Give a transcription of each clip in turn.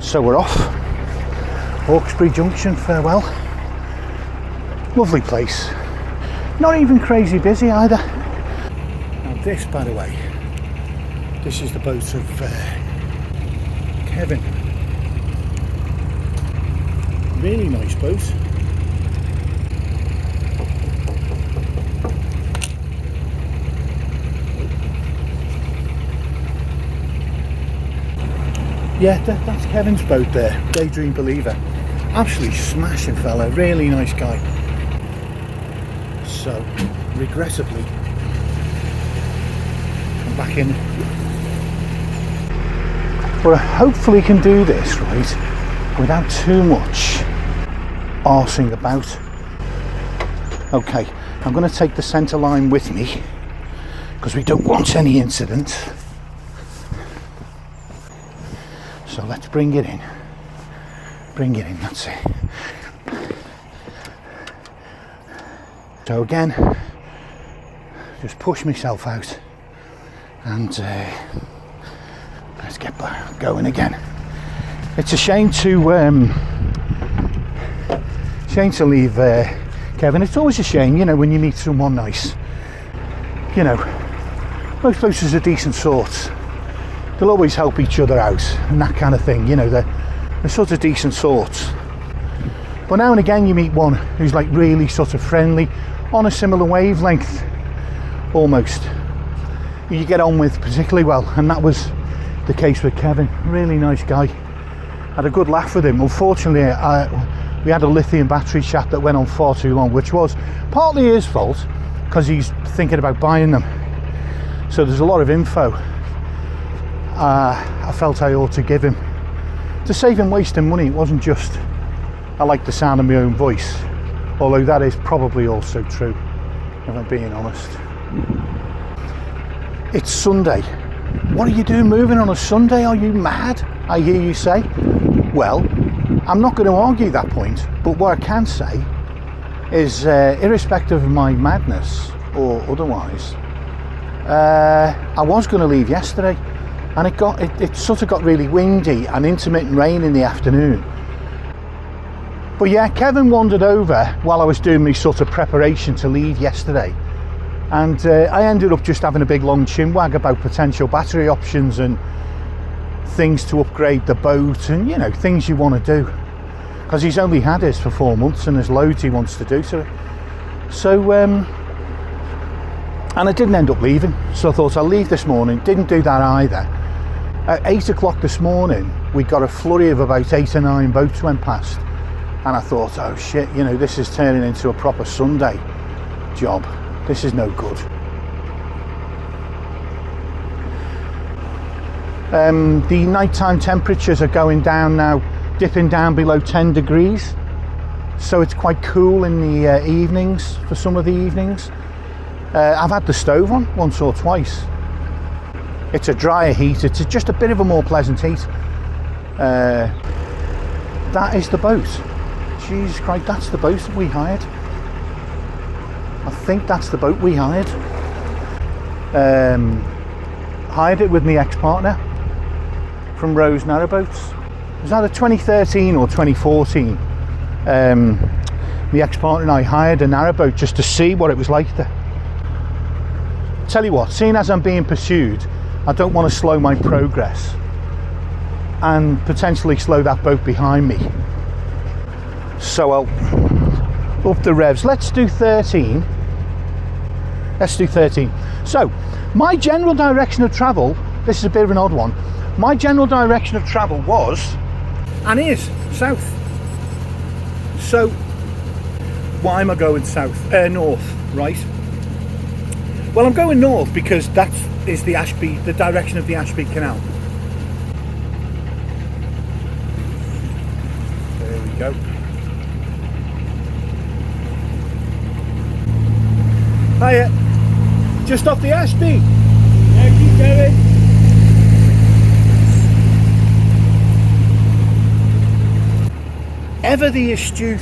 So we're off. Hawkesbury Junction, farewell. Lovely place. Not even crazy busy either. Now this, by the way, this is the boat of Kevin. Really nice boat. Yeah, that's Kevin's boat there, Daydream Believer. Absolutely smashing fella, really nice guy. So, regrettably, I'm back in. But I hopefully can do this, right, without too much arsing about. Okay, I'm going to take the centre line with me, because we don't want any incident. So let's bring it in. Bring it in, that's it. So again, just push myself out and let's get going again. It's a shame to leave Kevin. It's always a shame, you know, when you meet someone nice. You know, most places are decent sorts. They'll always help each other out and that kind of thing, you know, they're sort of decent sorts. But now and again you meet one who's like really sort of friendly, on a similar wavelength, almost. You get on with particularly well, and that was the case with Kevin. Really nice guy. Had a good laugh with him. Unfortunately, we had a lithium battery chat that went on far too long, which was partly his fault, because he's thinking about buying them. So there's a lot of info I felt I ought to give him to save him wasting money. It wasn't just I like the sound of my own voice, although that is probably also true, if I'm being honest. It's Sunday. What are you doing moving on a Sunday? Are you mad? I hear you say. Well, I'm not going to argue that point, but what I can say is, irrespective of my madness or otherwise, I was going to leave yesterday, and it sort of got really windy and intermittent rain in the afternoon. But yeah, Kevin wandered over while I was doing my sort of preparation to leave yesterday, and I ended up just having a big long chinwag about potential battery options and things to upgrade the boat, and you know, things you want to do, because he's only had his for 4 months and there's loads he wants to do to it. So and I didn't end up leaving, so I thought I'll leave this morning. Didn't do that either. At 8 o'clock this morning we got a flurry of about 8 or 9 boats went past, and I thought, oh shit, you know, this is turning into a proper Sunday job. This is no good. The nighttime temperatures are going down now, dipping down below 10 degrees. So it's quite cool in the evenings, for some of the evenings. I've had the stove on once or twice. It's a drier heat, it's just a bit of a more pleasant heat. That is the boat. Jesus Christ, that's the boat that we hired. I think that's the boat we hired. Hired it with my ex-partner from Rose Narrowboats. Was that a 2013 or 2014? My ex-partner and I hired a narrowboat just to see what it was like there. Tell you what, seeing as I'm being pursued, I don't want to slow my progress and potentially slow that boat behind me. So I'll up the revs. Let's do 13. Let's do 13. So my general direction of travel, this is a bit of an odd one. My general direction of travel was, and is, south. So why am I going south? North, right? Well, I'm going north because that is the direction of the Ashby Canal. There we go. Hiya, just off the Ashby. Yeah, keep going. Ever the astute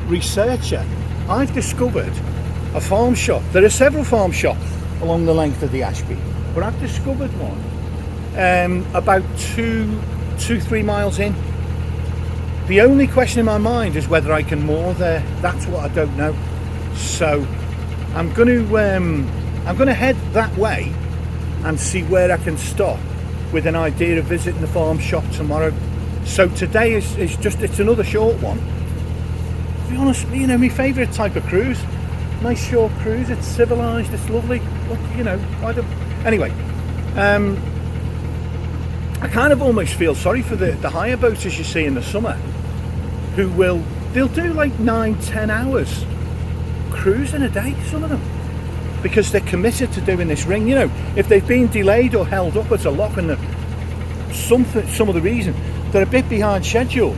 researcher, I've discovered a farm shop. There are several farm shops along the length of the Ashby, but I've discovered one about 2 2-3 miles in. The only question in my mind is whether I can moor there. That's what I don't know. So I'm going to head that way and see where I can stop, with an idea of visiting the farm shop tomorrow. So today is just, it's another short one. To be honest, you know, my favourite type of cruise. Nice short cruise, it's civilised, it's lovely. Look, you know, anyway, I kind of almost feel sorry for the hire boaters you see in the summer, who they'll do like 9-10 hours cruising a day, some of them, because they're committed to doing this ring. You know, if they've been delayed or held up at a lock and some of the reason they're a bit behind schedule,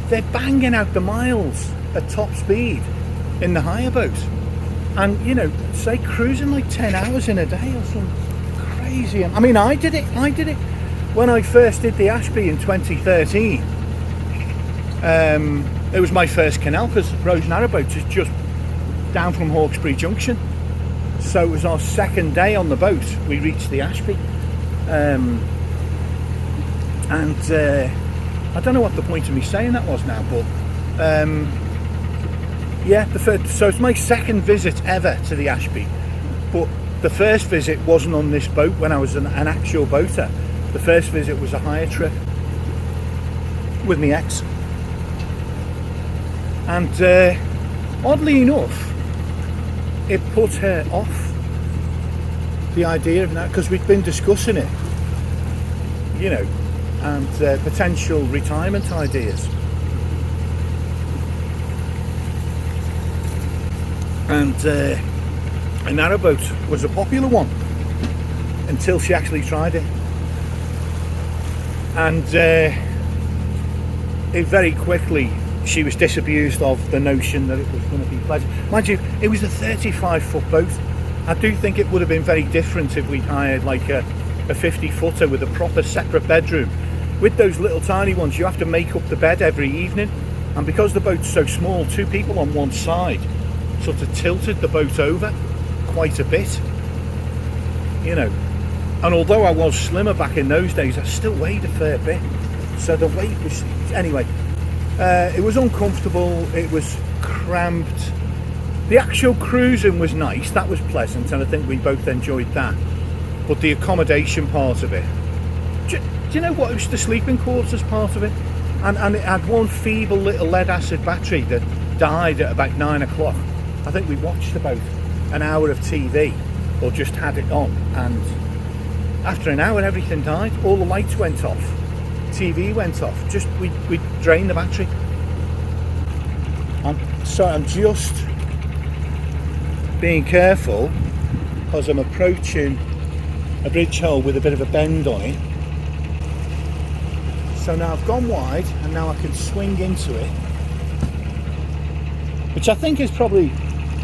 they're banging out the miles at top speed in the hire boat, and you know, say cruising like 10 hours in a day or something crazy. I mean, I did it when I first did the Ashby in 2013. It was my first canal, because Rose Narrowboat is just down from Hawkesbury Junction. So it was our second day on the boat we reached the Ashby. I don't know what the point of me saying that was now, but yeah, so it's my second visit ever to the Ashby. But the first visit wasn't on this boat when I was an actual boater. The first visit was a hire trip with my ex. And oddly enough, it put her off the idea of that, because we'd been discussing it, you know, and potential retirement ideas. And a narrowboat was a popular one until she actually tried it. And it very quickly, she was disabused of the notion that it was going to be pleasant. Mind you, it was a 35-foot boat. I do think it would have been very different if we'd hired like a 50-footer with a proper separate bedroom. With those little tiny ones, you have to make up the bed every evening, and because the boat's so small, 2 people on one side sort of tilted the boat over quite a bit, you know. And although I was slimmer back in those days, I still weighed a fair bit, so the weight was, anyway, it was uncomfortable, it was cramped. The actual cruising was nice, that was pleasant, and I think we both enjoyed that. But the accommodation part of it, do you know what, it was the sleeping quarters part of it, and it had one feeble little lead acid battery that died at about 9 o'clock. I think we watched about an hour of TV, or just had it on, and after an hour everything died. All the lights went off, TV went off, just we drained the battery. So I'm just being careful, because I'm approaching a bridge hole with a bit of a bend on it. So now I've gone wide, and now I can swing into it, which I think is probably,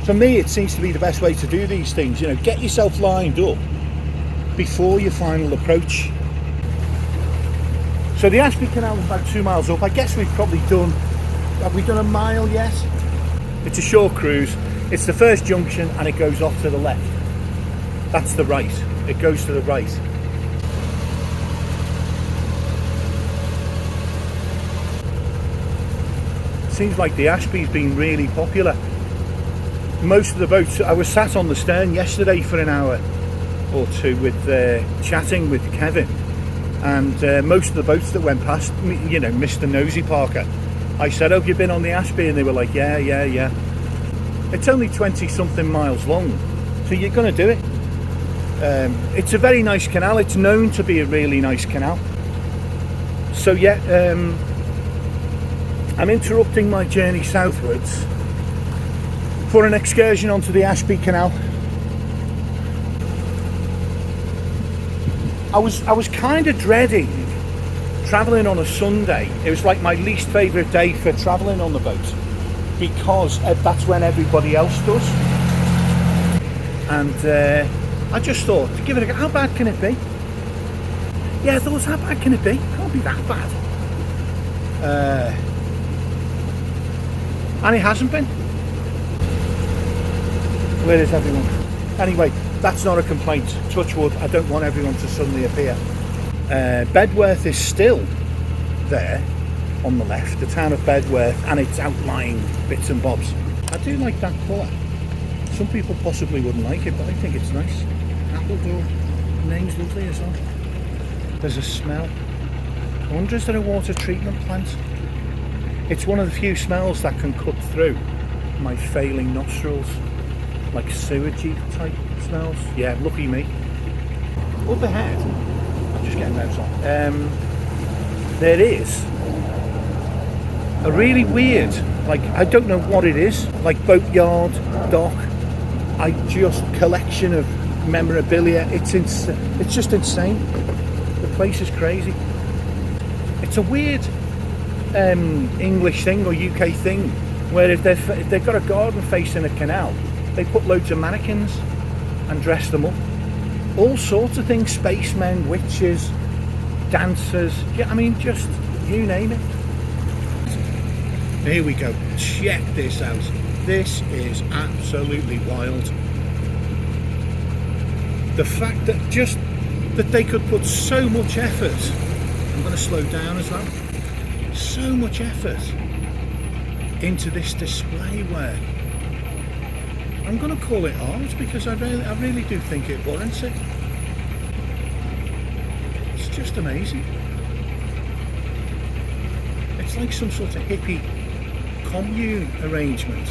for me, it seems to be the best way to do these things. You know, get yourself lined up before your final approach. So the Ashby Canal is about 2 miles up. I guess we've probably done, have we done a mile yet? It's a short cruise. It's the first junction, and it goes off to the left. That's the right. It goes to the right. Seems like the Ashby's been really popular. Most of the boats, I was sat on the stern yesterday for an hour or two with chatting with Kevin, and most of the boats that went past me, you know, Mr. Nosy Parker, I said, "Oh, have you been on the Ashby?" And they were like, yeah. It's only 20 something miles long, so you're going to do it. It's a very nice canal. It's known to be a really nice canal. So yeah, I'm interrupting my journey southwards for an excursion onto the Ashby Canal. I was kind of dreading travelling on a Sunday. It was like my least favourite day for travelling on the boat, because that's when everybody else does. And I just thought, to give it a go, how bad can it be? Yeah, I thought, how bad can it be? It can't be that bad. And it hasn't been. Where is everyone? Anyway, that's not a complaint. Touch wood, I don't want everyone to suddenly appear. Bedworth is still there on the left, the town of Bedworth, and its outlying bits and bobs. I do like that colour. Some people possibly wouldn't like it, but I think it's nice. Appledore, name's lovely as well. There's a smell. I wonder, is there a water treatment plant? It's one of the few smells that can cut through my failing nostrils, like sewagey type smells. Yeah, lucky me. Up ahead, I'm just getting notes on. There is a really weird, like, I don't know what it is, like boatyard, dock, collection of memorabilia. It's just insane. The place is crazy. It's a weird English thing or UK thing, where if they've got a garden facing a canal, they put loads of mannequins and dress them up. All sorts of things, spacemen, witches, dancers, yeah, I mean, just you name it. Here we go, check this out. This is absolutely wild. The fact that that they could put so much effort, I'm going to slow down as well, so much effort into this display work. I'm going to call it art because I really do think it warrants it. It's just amazing. It's like some sort of hippie commune arrangement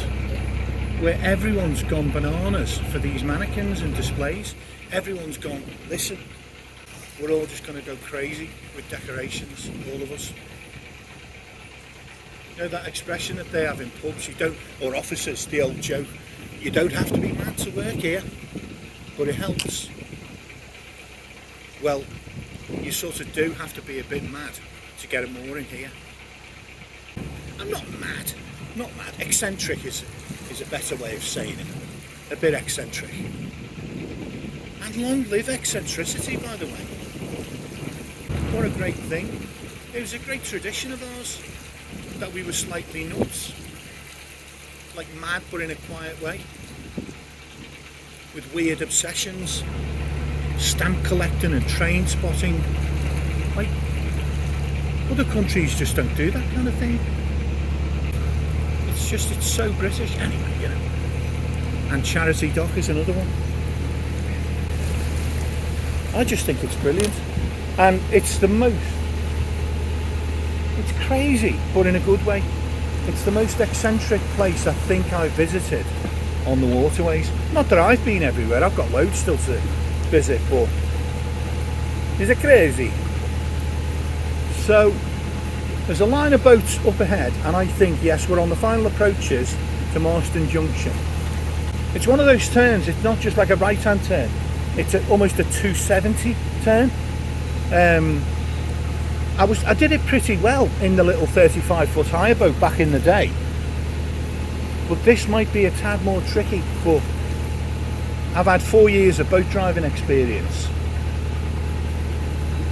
where everyone's gone bananas for these mannequins and displays. Everyone's gone, listen, we're all just going to go crazy with decorations, all of us. You know that expression that they have in pubs, or officers, the old joke, you don't have to be mad to work here, but it helps. Well, you sort of do have to be a bit mad to get a mooring here. I'm not mad, eccentric is a better way of saying it, a bit eccentric. And long live eccentricity, by the way. What a great thing. It was a great tradition of ours, that we were slightly nuts, like mad but in a quiet way, with weird obsessions, stamp collecting and train spotting. Like, other countries just don't do that kind of thing. It's so British. Anyway, you know. And charity dock is another one. I just think it's brilliant. And it's crazy, but in a good way. It's the most eccentric place I think I've visited on the waterways. Not that I've been everywhere, I've got loads still to visit, but is it crazy? So there's a line of boats up ahead, and I think, yes, we're on the final approaches to Ashby Junction. It's one of those turns, it's not just like a right-hand turn, it's almost a 270 turn. I did it pretty well in the little 35-foot hire boat back in the day, but this might be a tad more tricky, but I've had 4 years of boat driving experience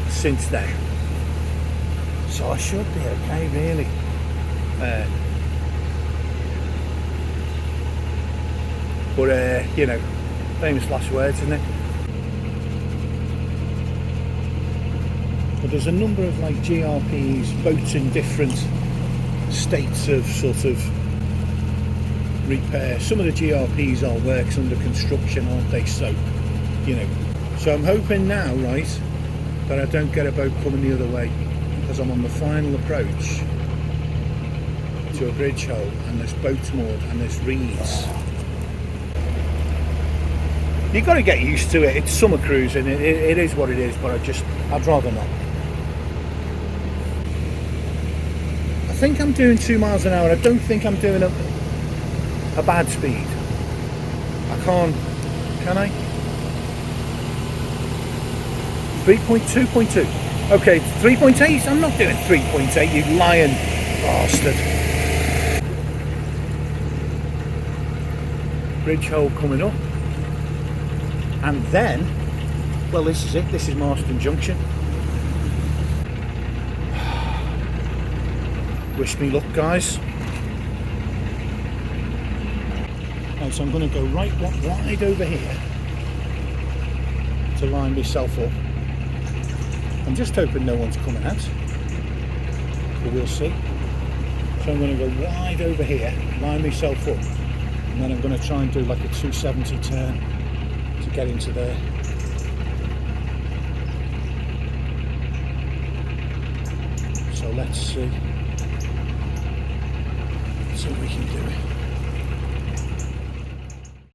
since then, so I should be okay, really. You know, famous last words, isn't it? But there's a number of like GRPs, boats in different states of sort of repair. Some of the GRPs are works under construction, aren't they? So, you know, so I'm hoping now, right, that I don't get a boat coming the other way, because I'm on the final approach to a bridge hole, and there's boats moored and there's reeds. You've got to get used to it. It's summer cruising. It is what it is, but I'd rather not. I think I'm doing 2 miles an hour. I don't think I'm doing a bad speed. I can't, can I? 3.2.2. Okay, 3.8. I'm not doing 3.8, you lying bastard. Bridge hole coming up. And then, well, this is it. This is Ashby Junction. Wish me luck, guys. Right, so I'm going to go right wide over here to line myself up. I'm just hoping no one's coming out. but we'll see. So I'm going to go wide over here, line myself up, and then I'm going to try and do like a 270 turn to get into there. So let's see. Let's see if we can do it.